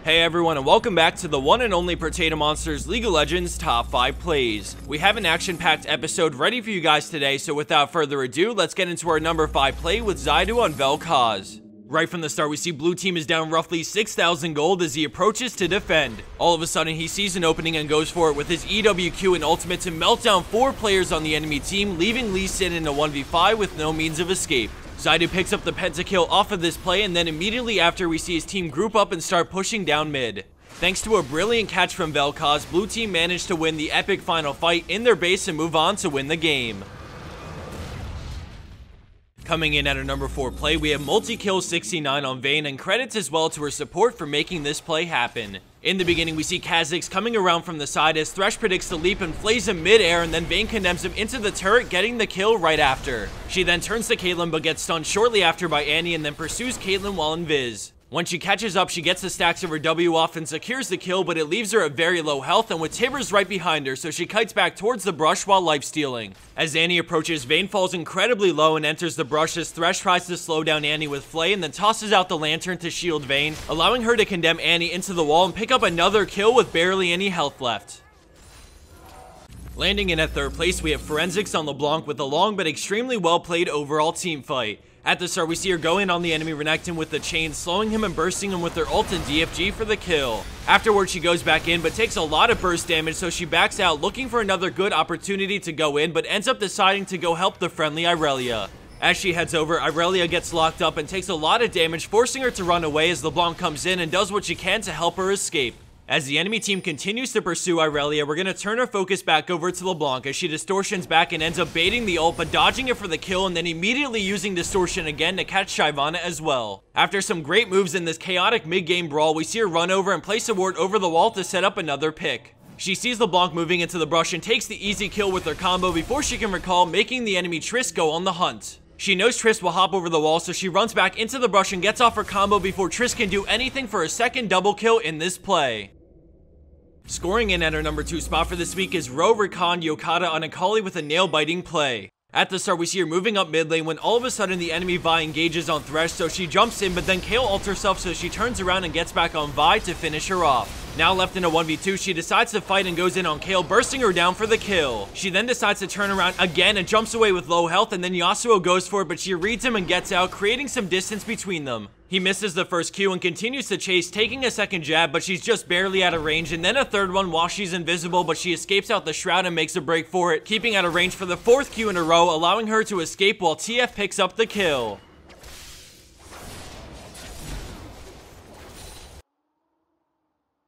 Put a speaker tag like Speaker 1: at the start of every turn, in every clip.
Speaker 1: Hey everyone, and welcome back to the one and only Protatomonster's League of Legends Top 5 Plays. We have an action-packed episode ready for you guys today, so without further ado, let's get into our number 5 play with Xidu on Vel'koz. Right from the start, we see blue team is down roughly 6,000 gold as he approaches to defend. All of a sudden, he sees an opening and goes for it with his EWQ and ultimate to melt down 4 players on the enemy team, leaving Lee Sin in a 1v5 with no means of escape. Xidu picks up the pentakill off of this play, and then immediately after, we see his team group up and start pushing down mid. Thanks to a brilliant catch from Vel'koz, blue team managed to win the epic final fight in their base and move on to win the game. Coming in at our number 4 play, we have multi-kill 69 on Vayne, and credits as well to her support for making this play happen. In the beginning, we see Kha'Zix coming around from the side as Thresh predicts the leap and flays him mid-air, and then Vayne condemns him into the turret, getting the kill right after. She then turns to Caitlyn but gets stunned shortly after by Annie and then pursues Caitlyn while invis. When she catches up, she gets the stacks of her W off and secures the kill, but it leaves her at very low health and with Tibbers right behind her, so she kites back towards the brush while lifestealing. As Annie approaches, Vayne falls incredibly low and enters the brush as Thresh tries to slow down Annie with Flay and then tosses out the lantern to shield Vayne, allowing her to condemn Annie into the wall and pick up another kill with barely any health left. Landing in at 3rd place, we have Forensics on Leblanc with a long but extremely well played overall team fight. At the start, we see her go in on the enemy Renekton with the chain, slowing him and bursting him with her ult and DFG for the kill. Afterwards, she goes back in, but takes a lot of burst damage, so she backs out, looking for another good opportunity to go in, but ends up deciding to go help the friendly Irelia. As she heads over, Irelia gets locked up and takes a lot of damage, forcing her to run away as LeBlanc comes in and does what she can to help her escape. As the enemy team continues to pursue Irelia, we're going to turn our focus back over to LeBlanc as she distortions back and ends up baiting the ult, but dodging it for the kill and then immediately using distortion again to catch Shyvana as well. After some great moves in this chaotic mid-game brawl, we see her run over and place a ward over the wall to set up another pick. She sees LeBlanc moving into the brush and takes the easy kill with her combo before she can recall, making the enemy Triss go on the hunt. She knows Triss will hop over the wall, so she runs back into the brush and gets off her combo before Triss can do anything for a second double kill in this play. Scoring in at our number 2 spot for this week is RoRikondeYokatta on Akali with a nail-biting play. At the start, we see her moving up mid lane when all of a sudden the enemy Vi engages on Thresh, so she jumps in, but then Kayle ults herself, so she turns around and gets back on Vi to finish her off. Now left in a 1v2, she decides to fight and goes in on Kayle, bursting her down for the kill. She then decides to turn around again and jumps away with low health, and then Yasuo goes for it, but she reads him and gets out, creating some distance between them. He misses the first Q and continues to chase, taking a second jab, but she's just barely out of range, and then a third one while she's invisible, but she escapes out the shroud and makes a break for it, keeping out of range for the 4th Q in a row, allowing her to escape while TF picks up the kill.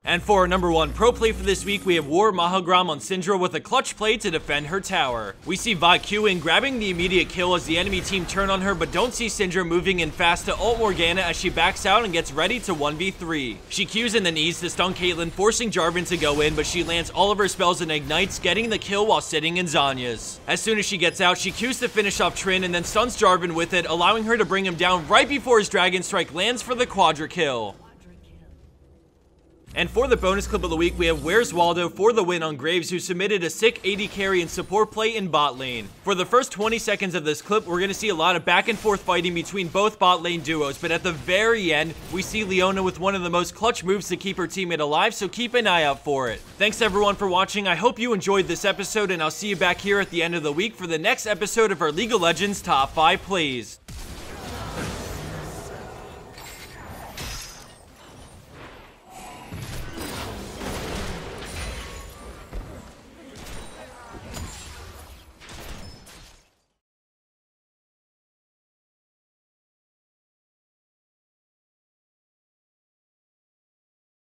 Speaker 1: And for our number 1 pro play for this week, we have War Mahagrom on Syndra with a clutch play to defend her tower. We see Vi Qing grabbing the immediate kill as the enemy team turn on her, but don't see Syndra moving in fast to ult Morgana as she backs out and gets ready to 1v3. She Qs in the knees to stun Caitlyn, forcing Jarvan to go in, but she lands all of her spells and ignites, getting the kill while sitting in Zanya's. As soon as she gets out, she Qs to finish off Trin and then stuns Jarvan with it, allowing her to bring him down right before his Dragon Strike lands for the quadra kill. And for the bonus clip of the week, we have WheresWaldo for the win on Graves, who submitted a sick AD carry and support play in bot lane. For the first 20 seconds of this clip, we're going to see a lot of back and forth fighting between both bot lane duos, but at the very end, we see Leona with one of the most clutch moves to keep her teammate alive, so keep an eye out for it. Thanks everyone for watching. I hope you enjoyed this episode, and I'll see you back here at the end of the week for the next episode of our League of Legends Top 5 Plays.